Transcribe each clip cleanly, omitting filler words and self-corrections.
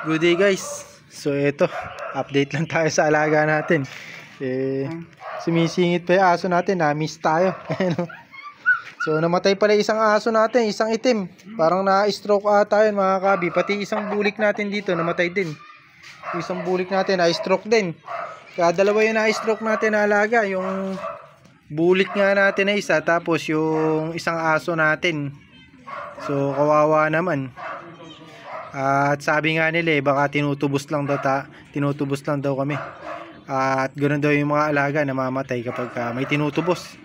Good day guys. So ito, update lang tayo sa alaga natin. Sumisingit pa yung aso natin, na-miss tayo. So namatay pala isang aso natin, isang itim. Parang na-stroke ata yun mga kabi. Pati isang bulik natin dito, namatay din. Isang bulik natin, na-stroke din. Kaya dalawa yung na-stroke natin na alaga. Yung bulik nga natin na isa, tapos yung isang aso natin. So kawawa naman. At sabi nga nila baka tinutubos lang daw kami. At ganoon daw yung mga alaga namamatay kapag may tinutubos.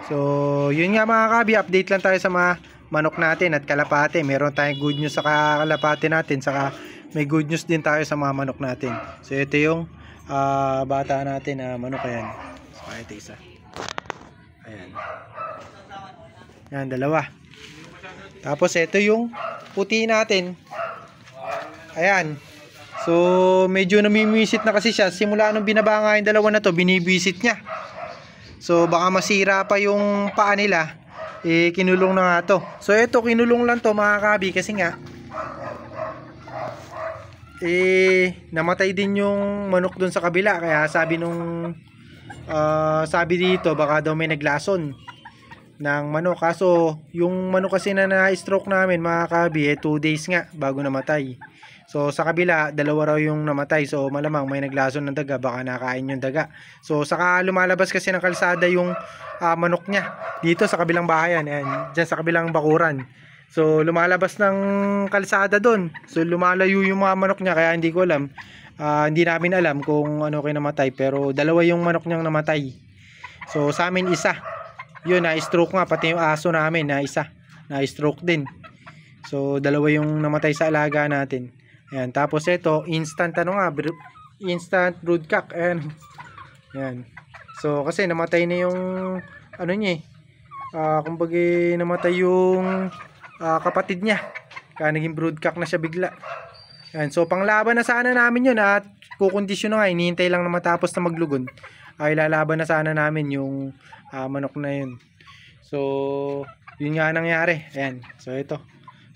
So yun nga mga kabi, update lang tayo sa mga manok natin at kalapate. Meron tayong good news sa kalapate natin, saka may good news din tayo sa mga manok natin. So ito yung bata natin na manok, ayan. So ito isa. Ayan. Yan, dalawa. Tapos ito yung puti natin. Ayan. So medyo namimisit na kasi siya. Simula nung binaba nga yung dalawa na to, binibisit niya. So baka masira pa yung paa nila. Kinulong na nga to. So ito, kinulong lang to mga kabi kasi nga namatay din yung manok dun sa kabila. Kaya sabi nung sabi dito baka daw may naglason ng manok. Kaso yung manok kasi na na-stroke namin mga kabi 2 days nga bago namatay. So sa kabila, dalawa raw yung namatay. So malamang may naglason ng daga, baka nakain yung daga. So saka lumalabas kasi ng kalsada yung manok niya dito sa kabilang bahayan, ayan, dyan sa kabilang bakuran. So lumalabas ng kalsada doon. So lumalayo yung mga manok niya, kaya hindi ko alam. Hindi namin alam kung ano kayo namatay, pero dalawa yung manok niyang namatay. So sa amin isa. Yun, na-stroke nga, pati yung aso namin na isa, na-stroke din. So dalawa yung namatay sa alaga natin. Ayan, tapos ito, instant instant broodcock. Ayan. Ayan. So kasi namatay na yung ano niya kumbaga namatay yung kapatid niya. Kaya naging broodcock na siya bigla. Ayan, so panglaban na sana namin yun at kukondisyon na nga, hinihintay lang na matapos na maglugon. Ay lalaban na sana namin yung manok na yun. So yun nga nangyari. Ayan, so ito.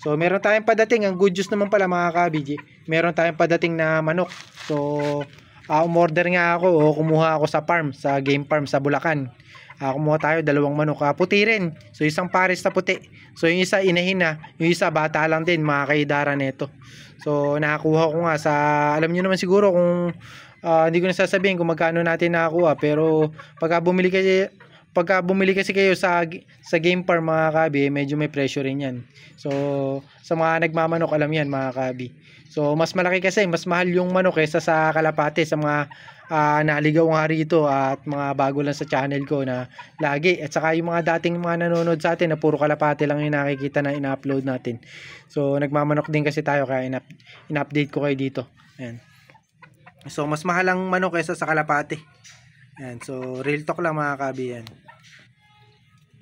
So meron tayong padating, ang good news naman pala mga kabiji, meron tayong padating na manok. So umorder nga ako o kumuha ako sa farm, sa game farm sa Bulacan. Kumuha tayo 2 manok, puti rin. So isang pares na puti. So yung isa inahin na, yung isa bata lang din, mga kaidara nito. So nakakuha ko nga sa, alam niyo naman siguro kung hindi ko na sasabihin kung magkano natin nakakuha, pero pagka bumili kasi kayo sa game farm mga kabi, medyo may presyo rin yan. So sa mga nagmamanok alam yan mga kabi. So mas malaki kasi, mas mahal yung manok kaysa sa kalapate, sa mga naligaw nga rito at mga bago lang sa channel ko na lagi. At saka yung mga dating mga nanonood sa atin na puro kalapate lang yung nakikita na ina-upload natin. So nagmamanok din kasi tayo, kaya in-update ko kayo dito. Ayan. So mas mahal ang manok kaysa sa kalapate. Ayan, so real talk lang mga kabi yan.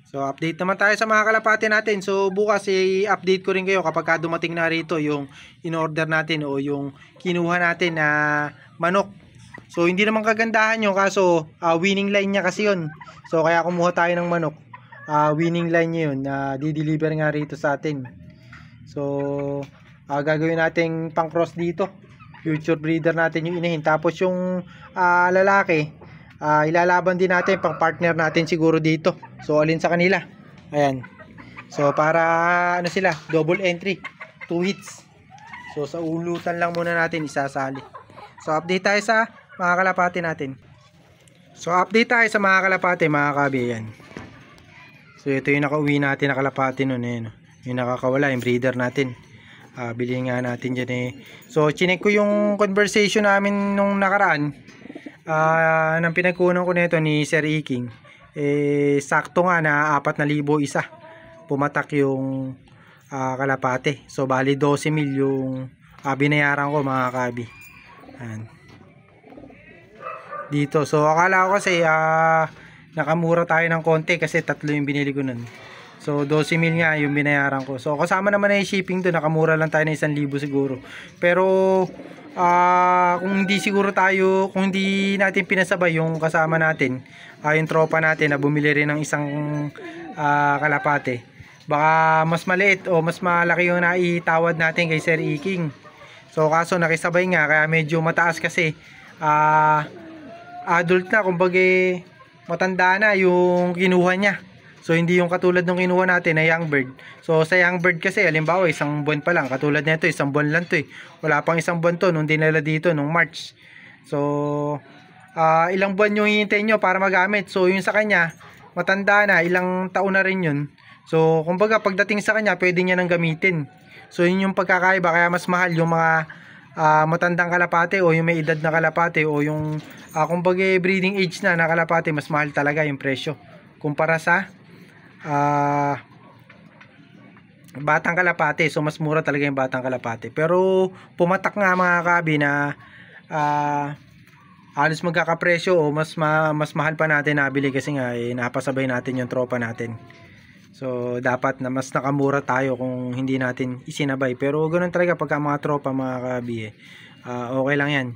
So update naman tayo sa mga kalapate natin. So bukas i-update ko rin kayo kapag dumating na rito yung in-order natin o yung kinuha natin na manok. So hindi naman kagandahan yun, kaso winning line niya kasi yun. So kaya kumuha tayo ng manok. Winning line niya yun na di-deliver nga rito sa atin. So gagawin nating pang cross dito. Future breeder natin yung inahin. Tapos yung lalaki, ilalaban din natin pang partner natin siguro dito. So alin sa kanila. Ayan. So para ano sila, double entry, 2 hits. So sa ulutan lang muna natin isasali. So update tayo sa mga kalapate natin. So update tayo sa mga kalapate mga kabi. Ayan. So ito yung nakauwi natin na kalapate nun. Ayan. Yung nakakawala, yung breeder natin. Bilhin nga natin dyan So chinek ko yung conversation namin nung nakaraan. Nang pinagkunan ko nito ni Sir Iking, sakto nga na 4,000 isa pumatak yung kalapate. So bali 12,000 yung binayaran ko mga kabi. Ayan. Dito, so akala ko kasi nakamura tayo ng konti kasi 3 yung binili ko nun. So 12,000 nga yung binayaran ko. So kasama naman na yung shipping doon, nakamura lang tayo ng 1,000 siguro. Pero kung hindi siguro tayo, kung hindi natin pinasabay yung kasama natin, yung tropa natin na bumili rin ng isang kalapate, baka mas maliit o mas malaki yung naitawad natin kay Sir Iking. So kaso nakisabay nga, kaya medyo mataas kasi adult na, kumbaga matanda na yung kinuha niya. So hindi yung katulad nung kinuha natin na young bird. So sa young bird kasi halimbawa isang buwan pa lang, katulad nito isang buwan lang to eh. Wala pang isang buwan to nung dinala dito nung March. So ilang buwan yung hihintayin nyo para magamit. So yung sa kanya matanda na, ilang taon na rin yun. So kumbaga pagdating sa kanya pwede niya nang gamitin. So yun yung pagkakaiba, kaya mas mahal yung mga matandang kalapate o yung may edad na kalapate o yung kumbaga breeding age na kalapate, mas mahal talaga yung presyo kumpara sa batang kalapate. So mas mura talaga yung batang kalapate, pero pumatak nga mga kabi na halos magkakapresyo o mas mahal pa natin nabili kasi nga napasabay natin yung tropa natin. So dapat na mas nakamura tayo kung hindi natin isinabay, pero ganoon talaga pagka mga tropa mga kabi okay lang yan,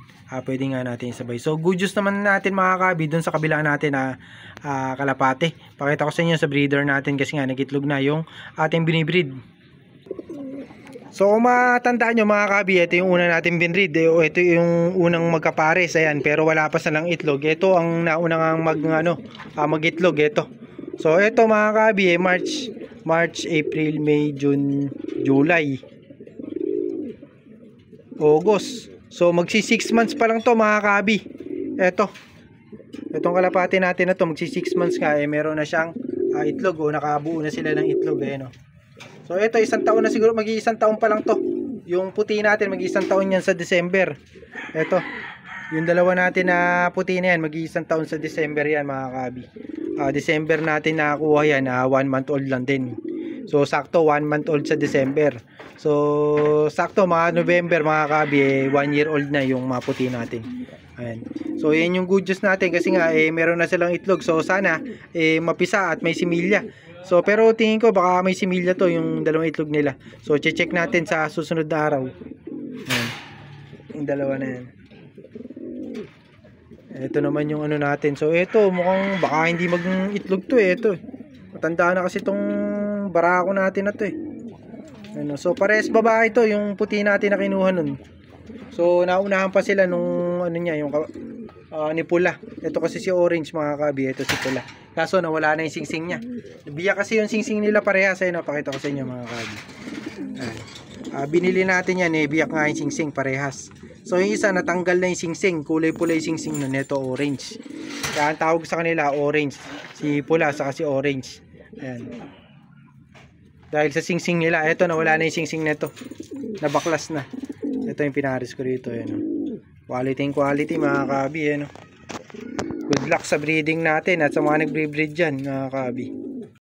pwede nga natin isabay. So good news naman natin mga kabi dun sa kabila natin na kalapate. Pakita ko sa inyo sa breeder natin kasi nga nagitlog na yung ating binibreed. So kung matandaan nyo mga kabi, ito yung una natin binbreed, ito yung unang magkapares, ayan, pero wala pa silang itlog. Ito ang naunang mag-itlog, ito. So ito mga kabi, March, April, May, June, July, August. So magsi 6 months pa lang to mga kabi. Itong kalapati natin na to magsi 6 months nga, meron na siyang itlog o nakabuo na sila ng itlog, ayan. So ito isang taon na siguro, mag-iisang taon pa lang to. Yung puti natin mag-iisang taon yan sa December. Ito, yung dalawa natin na puti na yan, mag-iisang taon sa December yan mga kabi. December natin nakakuha yan, 1 month old lang din. So sakto 1 month old sa December. So sakto mga November mga kabi, 1 year old na yung mga puti natin. Ayan. So yan yung good news natin kasi nga meron na silang itlog. So sana mapisa at may similya. So pero tingin ko baka may similya to yung dalawang itlog nila. So check natin sa susunod na araw. Ayan. Yung dalawa na yan. Ito naman yung ano natin. So ito mukhang baka hindi mag-itlog to eh. Ito. Matanda na kasi tong barako natin na to eh. Ano, so pares babae to yung puti natin na kinuha nun. So naunahan pa sila nung ano niya, yung ni pula. Ito kasi si orange mga kabi, ito si pula. Kaso nawala na yung singsing niya. Biyak kasi yung singsing nila parehas. Ayun, napakita ko sa inyo mga kabi. Binili natin yan biyak nga yung singsing parehas. So yung isa natanggal na yung singsing, kulay pula yung singsing nun, ito orange. Kaya ang tawag sa kanila orange, si pula saka si orange. Ayan. Dahil sa singsing nila, ito nawala na yung singsing nito. Nabaklas na. Ito yung pinaris ko rito, ayan. Quality mga kabi, ayan. Good luck sa breeding natin at sa mga nagbre-breed dyan mga kabi.